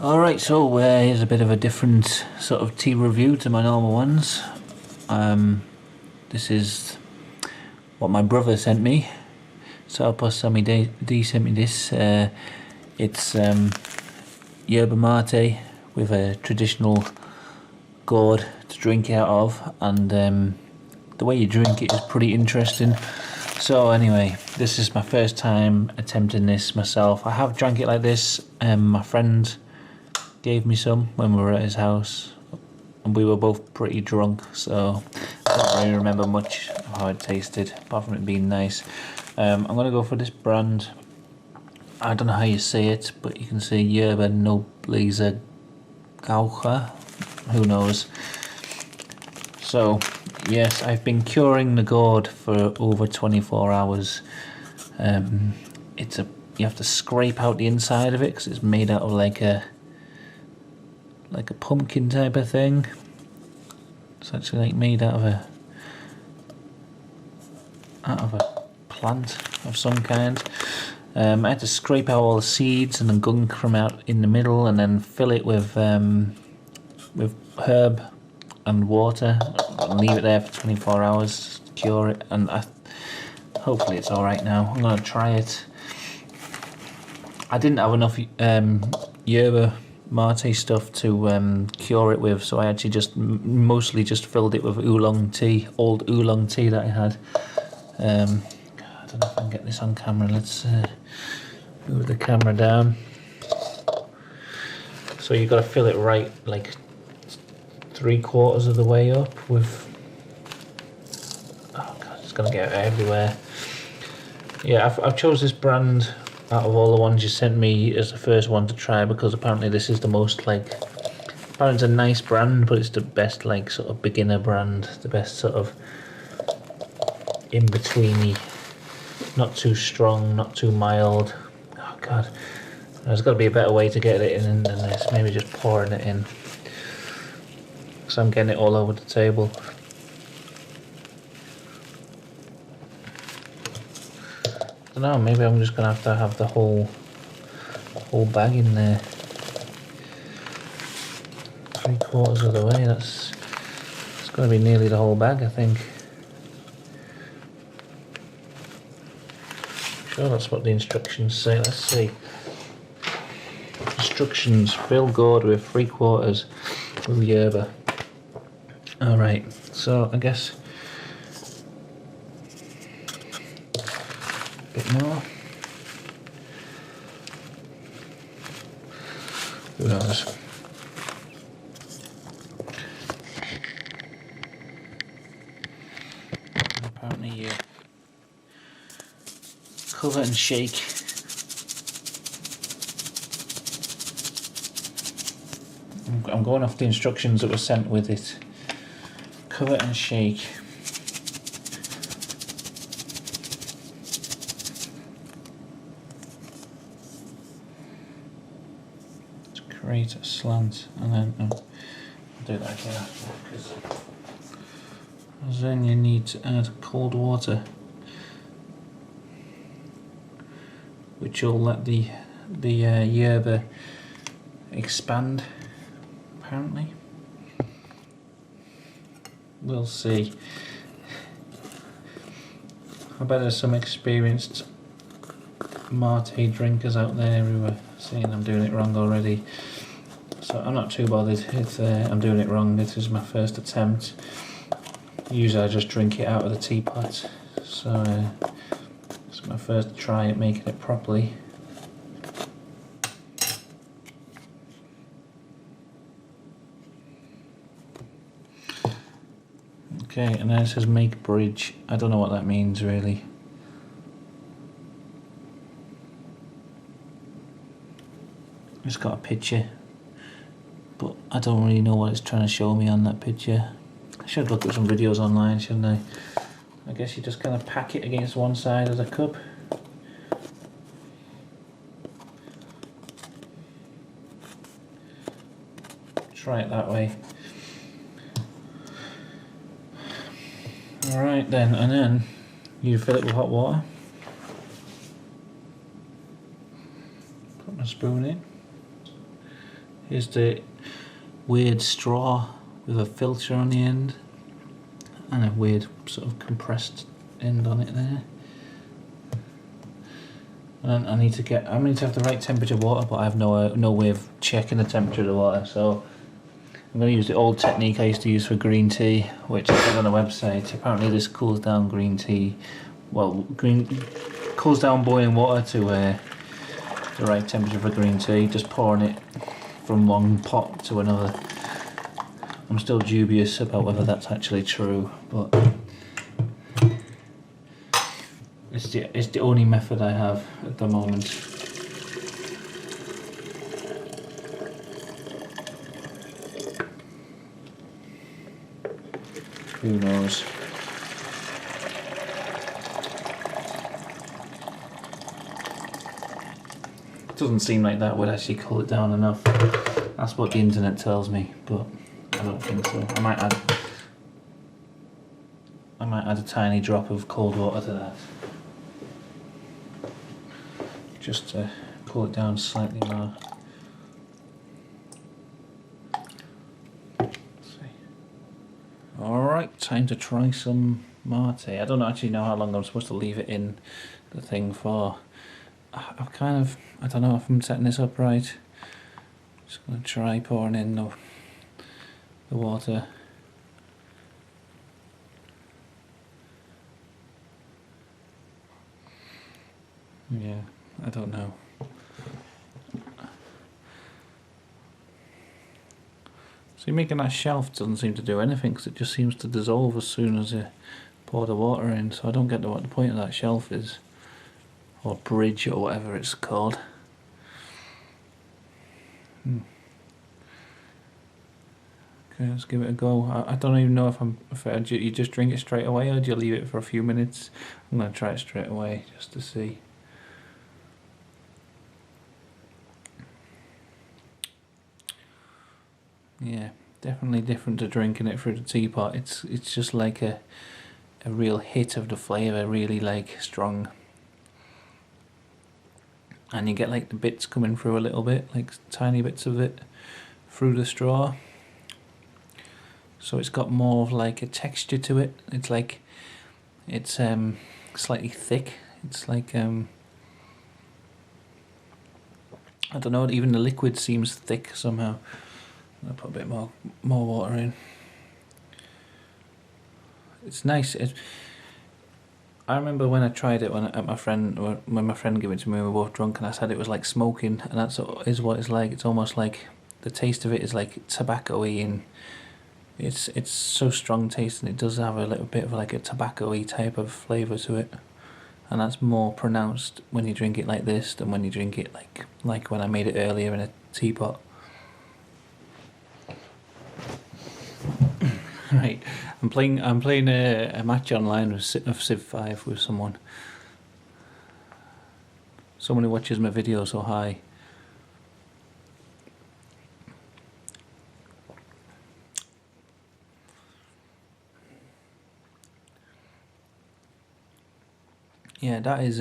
Alright, so here's a bit of a different sort of tea review to my normal ones. This is what my brother sent me. So Sammy D sent me this. It's yerba mate with a traditional gourd to drink out of, and the way you drink it is pretty interesting. So anyway, this is my first time attempting this myself. I have drank it like this. My friend gave me some when we were at his house, and we were both pretty drunk, so I don't really remember much of how it tasted, apart from it being nice. I'm going to go for this brand. I don't know how you say it, but you can say Yerba Nobleza Gaucha, who knows. So yes, I've been curing the gourd for over 24 hours. You have to scrape out the inside of it because it's made out of like a pumpkin type of thing. It's actually like made out of a plant of some kind. I had to scrape out all the seeds and the gunk from out in the middle, and then fill it with herb and water, and leave it there for 24 hours to cure it, and hopefully it's alright now. I'm going to try it. I didn't have enough yerba mate stuff to cure it with, so I actually mostly just filled it with oolong tea, old oolong tea that I had. I don't know if I can get this on camera. Let's move the camera down. So you've got to fill it right, like 3/4 of the way up with. Oh god, it's gonna get everywhere. Yeah, I've chose this brand out of all the ones you sent me as the first one to try, because apparently this is the most apparently it's a nice brand, but it's the best sort of beginner brand, the best sort of in betweeny, not too strong, not too mild. Oh god, there's got to be a better way to get it in than this. Maybe just pouring it in, because I'm getting it all over the table. I don't know, maybe I'm just gonna have to have the whole bag in there. 3/4 of the way, it's gonna be nearly the whole bag, I think. Sure, that's what the instructions say. Let's see. Instructions: fill gourd with 3/4 with yerba. Alright, so I guess a bit more. Who knows? Apparently you cover and shake. I'm going off the instructions that were sent with it. Cover and shake. To create a slant, and then I'll do that again after, because then you need to add cold water, which will let the yerba expand, apparently. We'll see. I bet there's some experienced mate drinkers out there who are saying I'm doing it wrong already. So I'm not too bothered if I'm doing it wrong. This is my first attempt. Usually I just drink it out of the teapot. So it's my first try at making it properly. Okay, and then it says make bridge. I don't know what that means really. It's got a picture, but I don't really know what it's trying to show me on that picture. I should look at some videos online, shouldn't I? I guess you just kind of pack it against one side of the cup. Try it that way. Alright then, and then you fill it with hot water. Put my spoon in. Here's the weird straw with a filter on the end and a weird sort of compressed end on it there. And I need to have the right temperature water, but I have no way of checking the temperature of the water, so I'm going to use the old technique I used to use for green tea, which I put on the website. Apparently this cools down green tea, cools down boiling water to the right temperature for green tea, just pouring it from one pot to another. I'm still dubious about whether that's actually true, but it's the only method I have at the moment. Who knows? It doesn't seem like that would actually cool it down enough. That's what the internet tells me, but I don't think so. I might add a tiny drop of cold water to that, just to cool it down slightly more. Alright, time to try some mate. I don't actually know how long I'm supposed to leave it in the thing for. I don't know if I'm setting this up right. Just going to try pouring in the water. Yeah, I don't know. So making that shelf doesn't seem to do anything because it just seems to dissolve as soon as you pour the water in, so I don't get what the point of that shelf is, or bridge or whatever it's called. Okay, let's give it a go. I don't even know if you just drink it straight away or do you leave it for a few minutes. I'm going to try it straight away just to see. Yeah, definitely different to drinking it through the teapot. It's just like a real hit of the flavour, really like strong. And you get like the bits coming through a little bit, like tiny bits of it through the straw. So it's got more of like a texture to it. It's like, it's slightly thick. It's like, I don't know, even the liquid seems thick somehow. I'll put a bit more water in. It's nice. I remember when I tried it when my friend gave it to me, we were both drunk, and I said it was like smoking, and that's is what it's like. It's almost like the taste of it is like tobacco-y, and it's so strong tasting. It does have a little bit of like a tobacco-y type of flavour to it, and that's more pronounced when you drink it like this than when you drink it like when I made it earlier in a teapot. Right, I'm playing a match online of Civ 5 with someone who watches my videos. So hi. Yeah, that is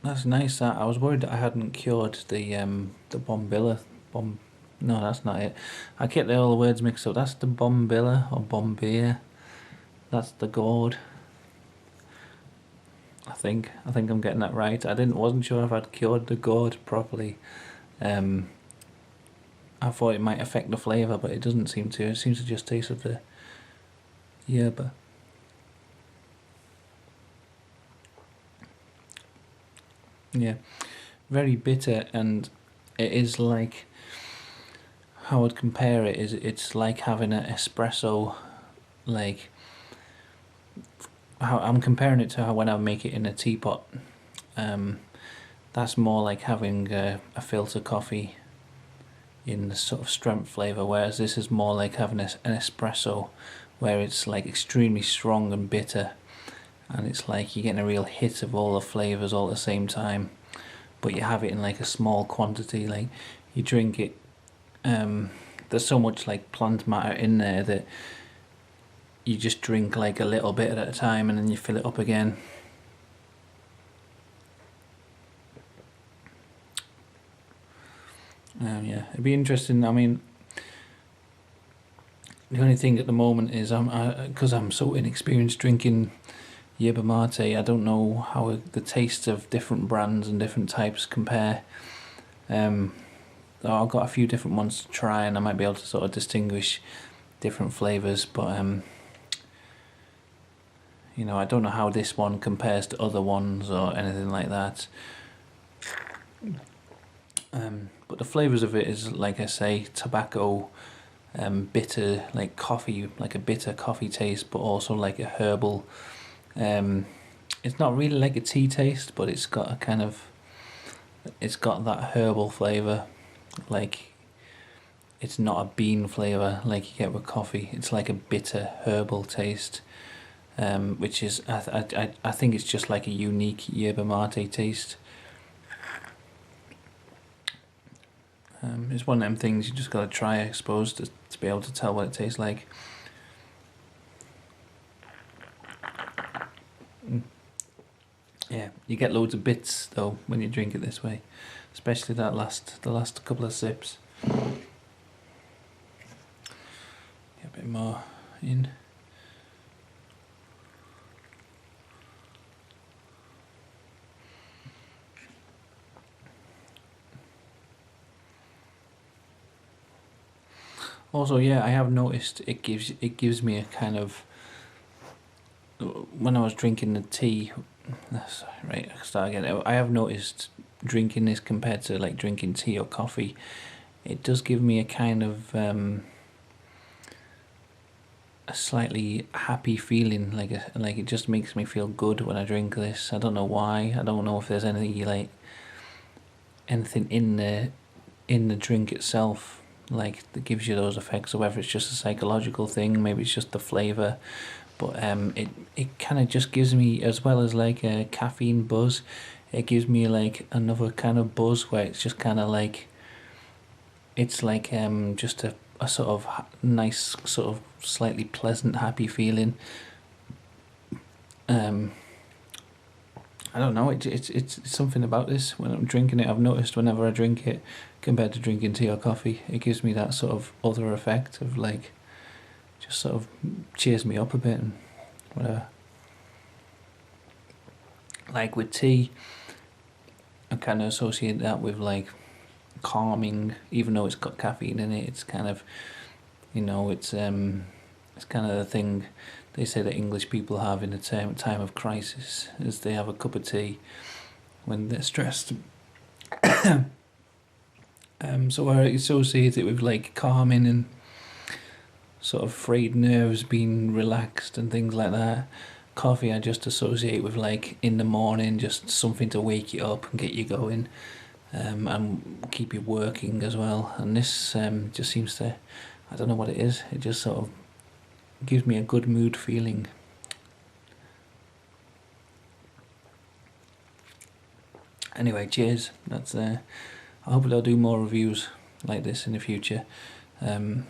that's nice. That I was worried that I hadn't cured the bombilla. No, that's not it. I get all the words mixed up. That's the bombilla or bombilla. That's the gourd. I think I'm getting that right. Wasn't sure if I'd cured the gourd properly. I thought it might affect the flavour, but it doesn't seem to. It seems to just taste of the yerba. Yeah, very bitter, and it is like, how I'd compare it is it's like having an espresso, like how I'm comparing it to how when I make it in a teapot. That's more like having a filter coffee in the sort of strength flavour, whereas this is more like having an espresso where it's like extremely strong and bitter, and it's like you're getting a real hit of all the flavours all at the same time, but you have it in like a small quantity. Like you drink it, there's so much like plant matter in there that you just drink like a little bit at a time and then you fill it up again. Yeah, it'd be interesting. I mean, the only thing at the moment is because I'm so inexperienced drinking yerba mate, I don't know how the taste of different brands and different types compare. I've got a few different ones to try, and I might be able to sort of distinguish different flavors, but you know, I don't know how this one compares to other ones or anything like that. But the flavors of it is, like I say, tobacco, bitter, like coffee, like a bitter coffee taste, but also like a herbal. It's not really like a tea taste, but it's got a kind of, it's got that herbal flavor. Like, it's not a bean flavor like you get with coffee. It's like a bitter herbal taste, which is I think it's just like a unique yerba mate taste. It's one of them things you just gotta try, I suppose, to be able to tell what it tastes like. Yeah, you get loads of bits though when you drink it this way, especially the last couple of sips. Get a bit more in. Also, yeah, I have noticed it gives me a kind of, when I was drinking the tea. Right, I'll start again. I have noticed drinking this compared to like drinking tea or coffee, it does give me a kind of a slightly happy feeling. Like it just makes me feel good when I drink this. I don't know why. I don't know if there's anything in the drink itself like that gives you those effects, or whether it's just a psychological thing. Maybe it's just the flavor. But it kind of just gives me, as well as like a caffeine buzz, it gives me like another kind of buzz where it's just kind of like, it's like just a sort of nice, sort of slightly pleasant, happy feeling. I don't know, it's something about this when I'm drinking it. I've noticed whenever I drink it, compared to drinking tea or coffee, it gives me that sort of other effect of like, just sort of cheers me up a bit and whatever. Like with tea, I kind of associate that with like calming, even though it's got caffeine in it. It's kind of, you know, it's kind of the thing they say that English people have in a time of crisis, is they have a cup of tea when they're stressed. So I associate it with like calming and sort of frayed nerves being relaxed and things like that. Coffee I just associate with like in the morning, just something to wake you up and get you going, and keep you working as well. And this just seems to, I don't know what it is, it just sort of gives me a good mood feeling. Anyway, cheers. That's I hope I'll do more reviews like this in the future. Yeah,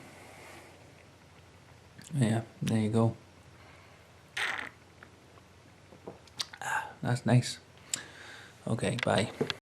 there you go. That's nice. Okay, bye.